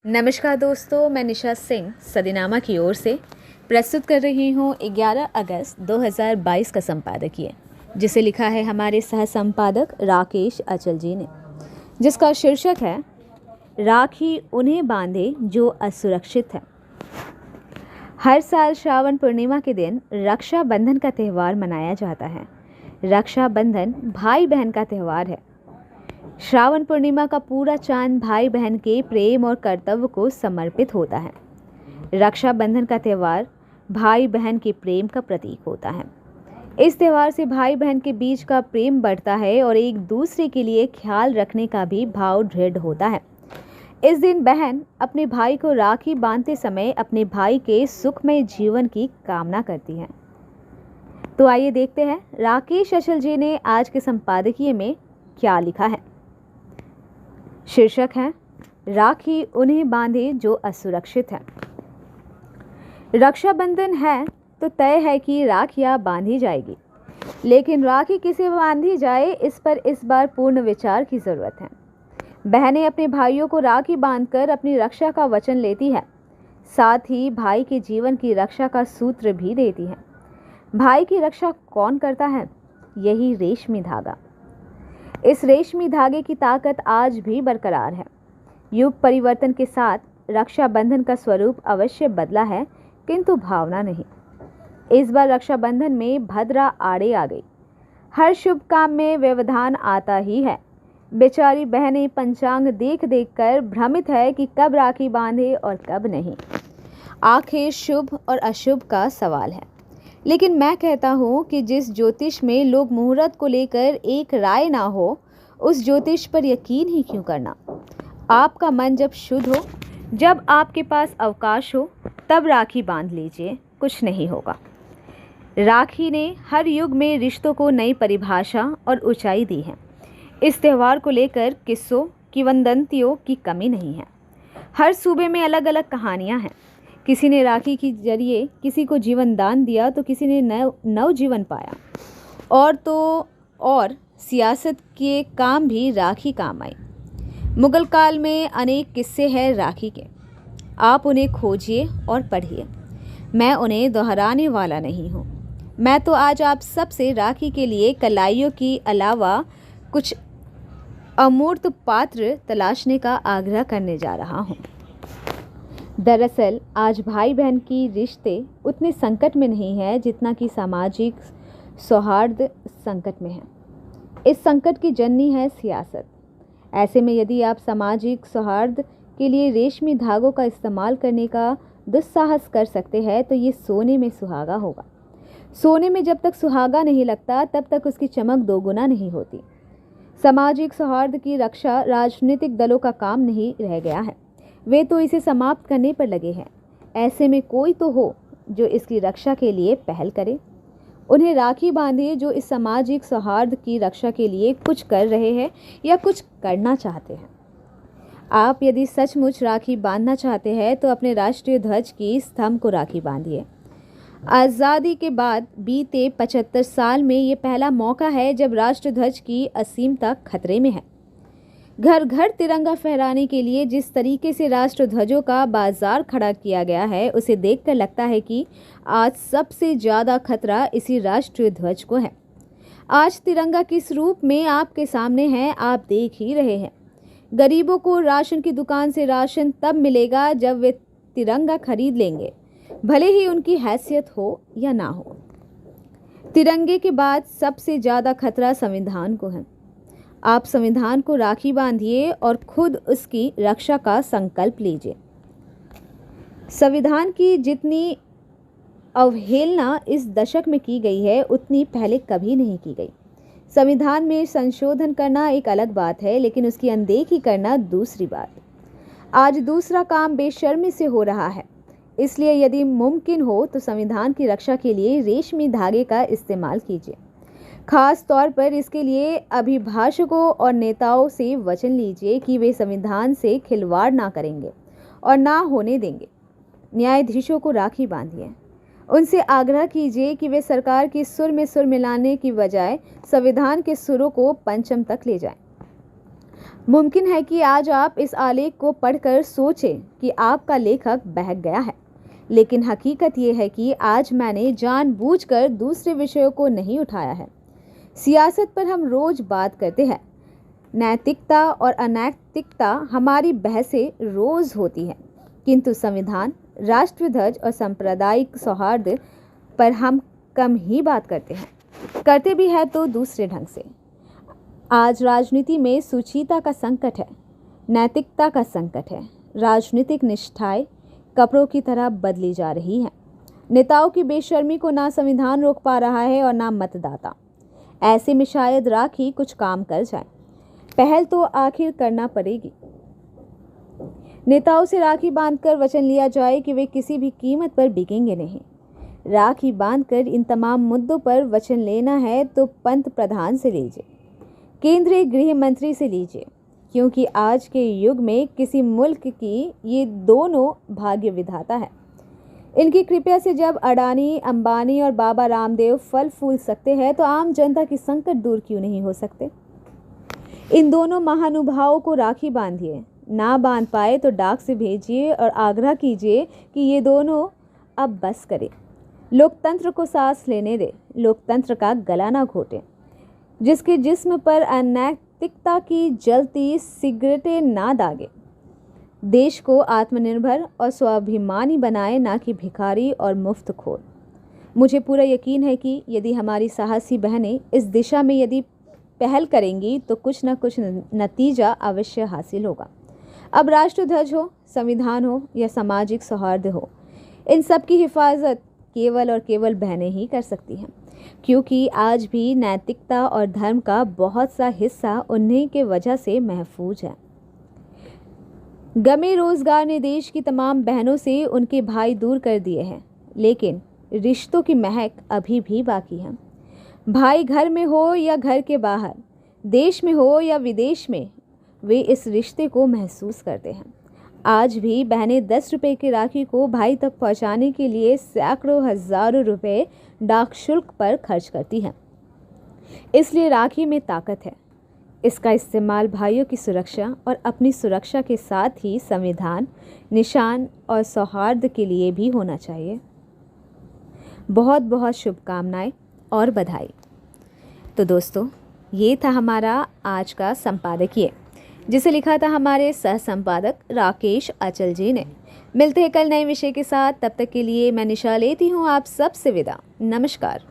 नमस्कार दोस्तों, मैं निशा सिंह सदीनामा की ओर से प्रस्तुत कर रही हूँ 11 अगस्त 2022 का संपादकीय, जिसे लिखा है हमारे सह संपादक राकेश अचल जी ने, जिसका शीर्षक है राखी उन्हें बांधे जो असुरक्षित है। हर साल श्रावण पूर्णिमा के दिन रक्षाबंधन का त्यौहार मनाया जाता है। रक्षाबंधन भाई बहन का त्यौहार है। श्रावण पूर्णिमा का पूरा चांद भाई बहन के प्रेम और कर्तव्य को समर्पित होता है। रक्षाबंधन का त्यौहार भाई बहन के प्रेम का प्रतीक होता है। इस त्यौहार से भाई बहन के बीच का प्रेम बढ़ता है और एक दूसरे के लिए ख्याल रखने का भी भाव दृढ़ होता है। इस दिन बहन अपने भाई को राखी बांधते समय अपने भाई के सुखमय जीवन की कामना करती है। तो आइए देखते हैं राकेश अचल जी ने आज के संपादकीय में क्या लिखा है। शीर्षक है राखी उन्हें बांधे जो असुरक्षित है। रक्षाबंधन है तो तय है कि राखियां बांधी जाएगी, लेकिन राखी किसे बांधी जाए इस पर इस बार पूर्ण विचार की जरूरत है। बहनें अपने भाइयों को राखी बांधकर अपनी रक्षा का वचन लेती है, साथ ही भाई के जीवन की रक्षा का सूत्र भी देती है। भाई की रक्षा कौन करता है? यही रेशमी धागा। इस रेशमी धागे की ताकत आज भी बरकरार है। युग परिवर्तन के साथ रक्षाबंधन का स्वरूप अवश्य बदला है, किंतु भावना नहीं। इस बार रक्षाबंधन में भद्रा आड़े आ गई। हर शुभ काम में व्यवधान आता ही है। बेचारी बहनें पंचांग देख देख कर भ्रमित है कि कब राखी बांधे और कब नहीं। आखिर शुभ और अशुभ का सवाल है। लेकिन मैं कहता हूँ कि जिस ज्योतिष में लोग मुहूर्त को लेकर एक राय ना हो, उस ज्योतिष पर यकीन ही क्यों करना। आपका मन जब शुद्ध हो, जब आपके पास अवकाश हो, तब राखी बांध लीजिए, कुछ नहीं होगा। राखी ने हर युग में रिश्तों को नई परिभाषा और ऊंचाई दी है। इस त्यौहार को लेकर किस्सों किंवदंतियों की कमी नहीं है। हर सूबे में अलग अलग कहानियाँ हैं। किसी ने राखी के जरिए किसी को जीवन दान दिया तो किसी ने नव जीवन पाया। और सियासत के काम भी राखी काम आई। मुगल काल में अनेक किस्से हैं राखी के। आप उन्हें खोजिए और पढ़िए। मैं उन्हें दोहराने वाला नहीं हूँ। मैं तो आज आप सबसे राखी के लिए कलाइयों की अलावा कुछ अमूर्त पात्र तलाशने का आग्रह करने जा रहा हूँ। दरअसल आज भाई बहन की रिश्ते उतने संकट में नहीं है जितना कि सामाजिक सौहार्द संकट में है। इस संकट की जननी है सियासत। ऐसे में यदि आप सामाजिक सौहार्द के लिए रेशमी धागों का इस्तेमाल करने का दुस्साहस कर सकते हैं तो ये सोने में सुहागा होगा। सोने में जब तक सुहागा नहीं लगता तब तक उसकी चमक दोगुना नहीं होती। सामाजिक सौहार्द की रक्षा राजनीतिक दलों का काम नहीं रह गया है। वे तो इसे समाप्त करने पर लगे हैं। ऐसे में कोई तो हो जो इसकी रक्षा के लिए पहल करे। उन्हें राखी बांधिए जो इस सामाजिक सौहार्द की रक्षा के लिए कुछ कर रहे हैं या कुछ करना चाहते हैं। आप यदि सचमुच राखी बांधना चाहते हैं तो अपने राष्ट्रीय ध्वज की स्तंभ को राखी बांधिए। आज़ादी के बाद बीते 75 साल में ये पहला मौका है जब राष्ट्र ध्वज की असीमता खतरे में है। घर घर तिरंगा फहराने के लिए जिस तरीके से राष्ट्र ध्वजों का बाजार खड़ा किया गया है, उसे देखकर लगता है कि आज सबसे ज़्यादा खतरा इसी राष्ट्रीय ध्वज को है। आज तिरंगा किस रूप में आपके सामने है, आप देख ही रहे हैं। गरीबों को राशन की दुकान से राशन तब मिलेगा जब वे तिरंगा खरीद लेंगे, भले ही उनकी हैसियत हो या ना हो। तिरंगे के बाद सबसे ज़्यादा खतरा संविधान को है। आप संविधान को राखी बांधिए और खुद उसकी रक्षा का संकल्प लीजिए। संविधान की जितनी अवहेलना इस दशक में की गई है उतनी पहले कभी नहीं की गई। संविधान में संशोधन करना एक अलग बात है, लेकिन उसकी अनदेखी करना दूसरी बात। आज दूसरा काम बेशर्मी से हो रहा है। इसलिए यदि मुमकिन हो तो संविधान की रक्षा के लिए रेशमी धागे का इस्तेमाल कीजिए। खास तौर पर इसके लिए अभिभाषकों और नेताओं से वचन लीजिए कि वे संविधान से खिलवाड़ ना करेंगे और ना होने देंगे। न्यायाधीशों को राखी बांधिए। उनसे आग्रह कीजिए कि वे सरकार की सुर में सुर मिलाने की बजाय संविधान के सुरों को पंचम तक ले जाएं। मुमकिन है कि आज आप इस आलेख को पढ़कर सोचें कि आपका लेखक बहक गया है, लेकिन हकीकत ये है कि आज मैंने जानबूझकर दूसरे विषयों को नहीं उठाया है। सियासत पर हम रोज बात करते हैं, नैतिकता और अनैतिकता हमारी बहसें रोज होती हैं, किंतु संविधान, राष्ट्रध्वज और सांप्रदायिक सौहार्द पर हम कम ही बात करते हैं। करते भी हैं तो दूसरे ढंग से। आज राजनीति में सुचिता का संकट है, नैतिकता का संकट है। राजनीतिक निष्ठाएं कपड़ों की तरह बदली जा रही हैं। नेताओं की बेशर्मी को ना संविधान रोक पा रहा है और ना मतदाता। ऐसे में शायद राखी कुछ काम कर जाए। पहल तो आखिर करना पड़ेगी। नेताओं से राखी बांधकर वचन लिया जाए कि वे किसी भी कीमत पर बिकेंगे नहीं। राखी बांधकर इन तमाम मुद्दों पर वचन लेना है तो पंत प्रधान से लीजिए, केंद्रीय गृह मंत्री से लीजिए, क्योंकि आज के युग में किसी मुल्क की ये दोनों भाग्य विधाता है। इनकी कृपया से जब अडानी, अंबानी और बाबा रामदेव फल फूल सकते हैं तो आम जनता की संकट दूर क्यों नहीं हो सकते। इन दोनों महानुभावों को राखी बांधिए, ना बांध पाए तो डाक से भेजिए और आग्रह कीजिए कि ये दोनों अब बस करें। लोकतंत्र को सांस लेने दे, लोकतंत्र का गला ना घोटे। जिसके जिस्म पर अनैतिकता की जलती सिगरेटें ना दागे। देश को आत्मनिर्भर और स्वाभिमानी बनाए, ना कि भिखारी और मुफ्तखोर। मुझे पूरा यकीन है कि यदि हमारी साहसी बहनें इस दिशा में यदि पहल करेंगी तो कुछ न कुछ नतीजा अवश्य हासिल होगा। अब राष्ट्रध्वज हो, संविधान हो या सामाजिक सौहार्द हो, इन सब की हिफाजत केवल और केवल बहनें ही कर सकती हैं, क्योंकि आज भी नैतिकता और धर्म का बहुत सा हिस्सा उन्हीं के वजह से महफूज है। गमे रोजगार ने देश की तमाम बहनों से उनके भाई दूर कर दिए हैं, लेकिन रिश्तों की महक अभी भी बाकी है। भाई घर में हो या घर के बाहर, देश में हो या विदेश में, वे इस रिश्ते को महसूस करते हैं। आज भी बहनें 10 रुपए की राखी को भाई तक पहुंचाने के लिए सैकड़ों हजारों रुपए डाक शुल्क पर खर्च करती हैं। इसलिए राखी में ताकत है। इसका इस्तेमाल भाइयों की सुरक्षा और अपनी सुरक्षा के साथ ही संविधान, निशान और सौहार्द के लिए भी होना चाहिए। बहुत बहुत शुभकामनाएं और बधाई। तो दोस्तों, ये था हमारा आज का संपादकीय, जिसे लिखा था हमारे सह संपादक राकेश अचल जी ने। मिलते हैं कल नए विषय के साथ। तब तक के लिए मैं निशा लेती हूँ आप सबसे विदा। नमस्कार।